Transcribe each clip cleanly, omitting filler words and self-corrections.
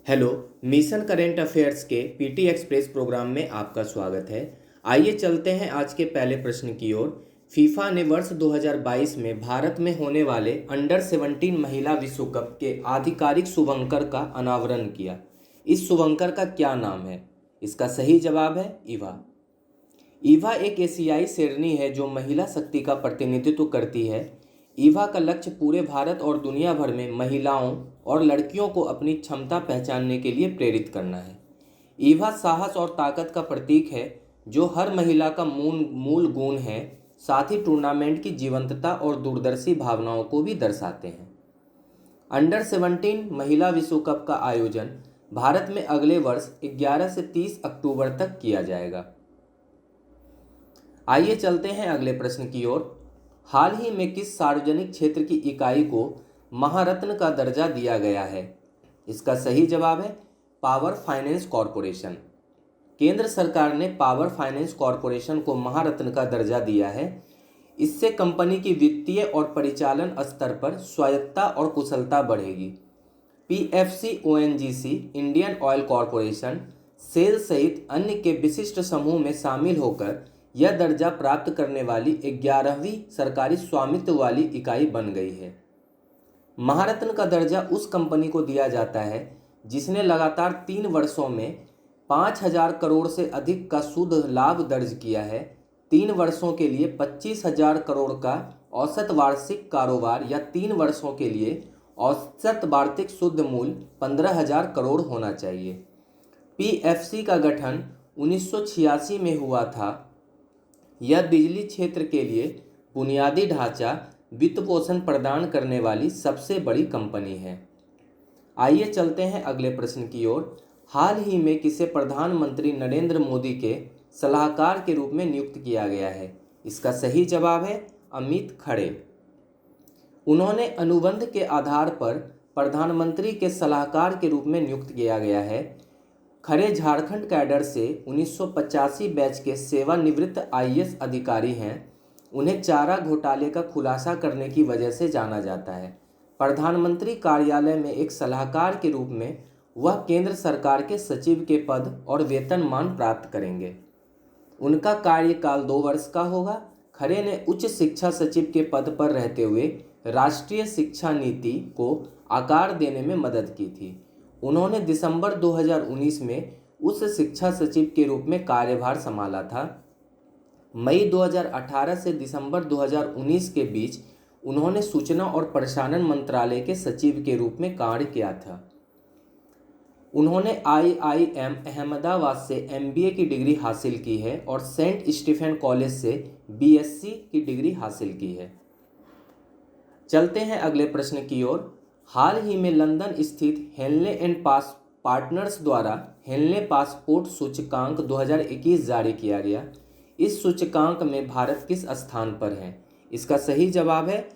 Hello. Mission current affairs के PT express programme में आपका स्वागत है। आइए चलते हैं आज के पहले प्रश्न की ओर। फीफा ने वर्ष 2022 में भारत में होने वाले अंडर 17 महिला विश्व कप के आधिकारिक शुभंकर का अनावरण किया। इस शुभंकर का क्या नाम है? इसका सही जवाब है ईवा। ईवा एक एशियाई शेरनी है जो महिला शक्ति का प्रतिनिधित्व करती है। ईवा का लक्ष्य पूरे भारत और दुनिया भर में महिलाओं और लड़कियों को अपनी क्षमता पहचानने के लिए प्रेरित करना है। ईवा साहस और ताकत का प्रतीक है जो हर महिला का मूल गुण है। साथ ही टूर्नामेंट की जीवंतता और दूरदर्शी भावनाओं को भी दर्शाते हैं। अंडर 17 महिला विश्व कप का आयोजन भारत में अगले वर्ष 11 से 30 अक्टूबर तक किया जाएगा। आइए चलते हैं अगले प्रश्न की ओर। हाल ही में किस सार्वजनिक क्षेत्र की इकाई को महारत्न का दर्जा दिया गया है? इसका सही जवाब है पावर फाइनेंस कॉरपोरेशन। केंद्र सरकार ने पावर फाइनेंस कॉरपोरेशन को महारत्न का दर्जा दिया है। इससे कंपनी की वित्तीय और परिचालन स्तर पर स्वायत्तता और कुशलता बढ़ेगी। PFC, ONGC, Indian Oil Corporation, SAIL सहित अन्य के विशिष्ट समूह में शामिल होकर यह दर्जा प्राप्त करने वाली 11वीं सरकारी स्वामित्व वाली इकाई बन गई है। महारत्न का दर्जा उस कंपनी को दिया जाता है जिसने लगातार 3 वर्षों में 5,000 करोड़ से अधिक का शुद्ध लाभ दर्ज किया है। 3 वर्षों के लिए 25,000 करोड़ का औसत वार्षिक कारोबार या 3 वर्षों के लिए औसत वार्षिक शुद्ध मूल्य 15,000 करोड़ होना चाहिए। पीएफसी का गठन 1986 में हुआ था। यह बिजली क्षेत्र के लिए बुनियादी ढांचा वित्त पोषण प्रदान करने वाली सबसे बड़ी कंपनी है। आइए चलते हैं अगले प्रश्न की ओर। हाल ही में किसे प्रधानमंत्री नरेंद्र मोदी के सलाहकार के रूप में नियुक्त किया गया है? इसका सही जवाब है अमित खड़े। उन्होंने अनुबंध के आधार पर प्रधानमंत्री के सलाहकार के रूप में नियुक्त किया गया है। खरे झारखंड कैडर से 1985 बैच के सेवानिवृत्त आईएएस अधिकारी हैं। उन्हें चारा घोटाले का खुलासा करने की वजह से जाना जाता है। प्रधानमंत्री कार्यालय में एक सलाहकार के रूप में वह केंद्र सरकार के सचिव के पद और वेतनमान प्राप्त करेंगे। उनका कार्यकाल 2 वर्ष का होगा। खरे ने उच्च शिक्षा सचिव के पद पर रहते हुए राष्ट्रीय शिक्षा नीति को आकार देने में मदद की थी। उन्होंने दिसंबर 2019 में उस शिक्षा सचिव के रूप में कार्यभार संभाला था। मई 2018 से दिसंबर 2019 के बीच उन्होंने सूचना और प्रसारण मंत्रालय के सचिव के रूप में कार्य किया था। उन्होंने आईआईएम अहमदाबाद से एमबीए की डिग्री हासिल की है और सेंट स्टीफेन कॉलेज से बीएससी की डिग्री हासिल की है। चलते हैं अगले प्रश्न की ओर। हाल ही में लंदन स्थित हेनले एंड पार्टनर्स द्वारा हेनले पासपोर्ट सूचकांक 2021 जारी किया गया। इस सूचकांक में भारत किस स्थान पर है? इसका सही जवाब है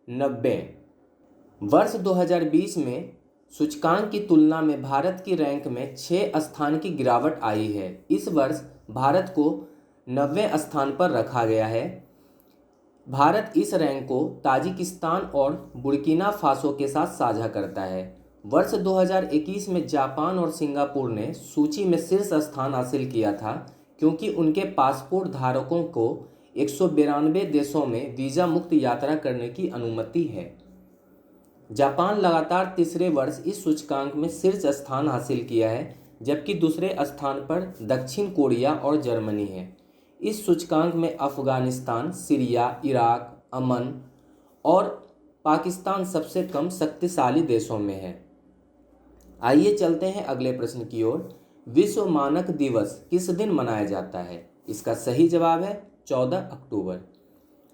90। वर्ष 2020 में सूचकांक की तुलना में भारत की रैंक में 6 स्थान की गिरावट आई है। इस वर्ष भारत को 90वें स्थान पर रखा गया है। भारत इस रैंक को ताजिकिस्तान और बुर्किना फासो के साथ साझा करता है। वर्ष 2021 में जापान और सिंगापुर ने सूची में शीर्ष स्थान हासिल किया था क्योंकि उनके पासपोर्ट धारकों को 192 देशों में वीज़ा मुक्त यात्रा करने की अनुमति है। जापान लगातार तीसरे वर्ष इस सूचकांक में शीर्ष स्थान हासिल किया है, जबकि दूसरे स्थान पर दक्षिण कोरिया और जर्मनी है। इस सूचकांक में अफगानिस्तान, सीरिया, इराक, अमन और पाकिस्तान सबसे कम शक्तिशाली देशों में है। आइए चलते हैं अगले प्रश्न की ओर। विश्व मानक दिवस किस दिन मनाया जाता है? इसका सही जवाब है 14 अक्टूबर।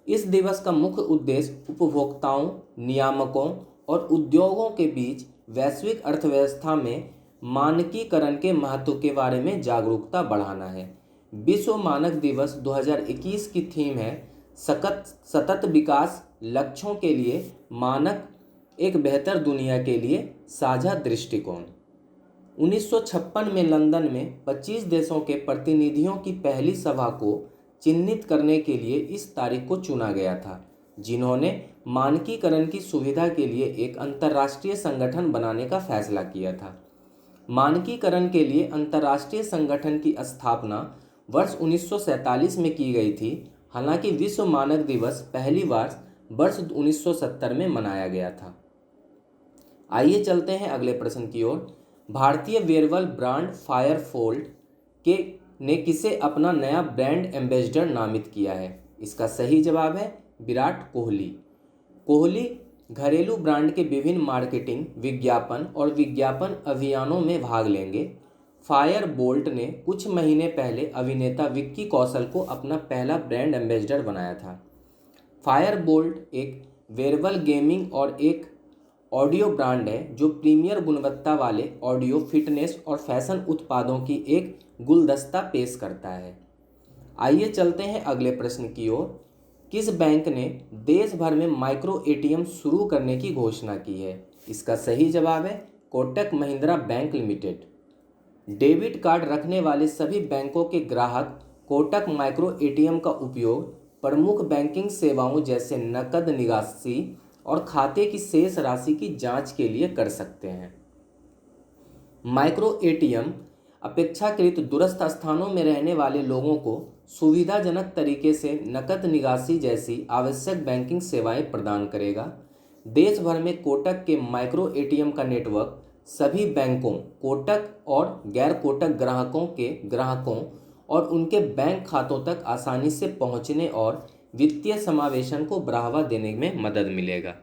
इस दिवस का मुख्य उद्देश्य उपभोक्ताओं, नियामकों और उद्योगों के बीच वैश्विक अर्थव्यवस्था में मानकीकरण के महत्व के बारे में जागरूकता बढ़ाना है। विश्व मानक दिवस 2021 की थीम है सतत विकास लक्ष्यों के लिए मानक, एक बेहतर दुनिया के लिए साझा दृष्टिकोण। 1956 में लंदन में 25 देशों के प्रतिनिधियों की पहली सभा को चिन्हित करने के लिए इस तारीख को चुना गया था, जिन्होंने मानकीकरण की सुविधा के लिए एक अंतर्राष्ट्रीय संगठन बनाने का फैसला किया था। मानकीकरण के लिए अंतर्राष्ट्रीय संगठन की स्थापना वर्ष 1947 में की गई थी। हालांकि विश्व मानक दिवस पहली बार वर्ष 1970 में मनाया गया था। आइए चलते हैं अगले प्रश्न की ओर। भारतीय वेयरबल ब्रांड फायरफोल्ट के ने किसे अपना नया ब्रांड एम्बेसडर नामित किया है? इसका सही जवाब है विराट कोहली। कोहली घरेलू ब्रांड के विभिन्न मार्केटिंग, विज्ञापन और विज्ञापन अभियानों में भाग लेंगे। फायर बोल्ट ने कुछ महीने पहले अभिनेता विक्की कौशल को अपना पहला ब्रांड एम्बेसडर बनाया था। फायर बोल्ट एक वेयरेबल गेमिंग और एक ऑडियो ब्रांड है जो प्रीमियर गुणवत्ता वाले ऑडियो, फिटनेस और फैशन उत्पादों की एक गुलदस्ता पेश करता है। आइए चलते हैं अगले प्रश्न की ओर। किस बैंक ने देश भर में माइक्रो एटीएम शुरू करने की घोषणा की है? इसका सही जवाब है Kotak Mahindra bank limited. Debit card रखने वाले सभी बैंकों के ग्राहक कोटक माइक्रो एटीएम का उपयोग प्रमुख बैंकिंग सेवाओं जैसे नकद निकासी और खाते की शेष राशि की जांच के लिए कर सकते हैं। माइक्रो एटीएम अपेक्षाकृत दूरस्थ स्थानों में रहने वाले लोगों को सुविधाजनक तरीके से नकद निकासी जैसी आवश्यक बैंकिंग सेवाएं प्रदान करेगा। देश भर में कोटक के माइक्रो एटीएम का नेटवर्क सभी बैंकों, कोटक और गैर कोटक ग्राहकों और उनके बैंक खातों तक आसानी से पहुंचने और वित्तीय समावेशन को बढ़ावा देने में मदद मिलेगा।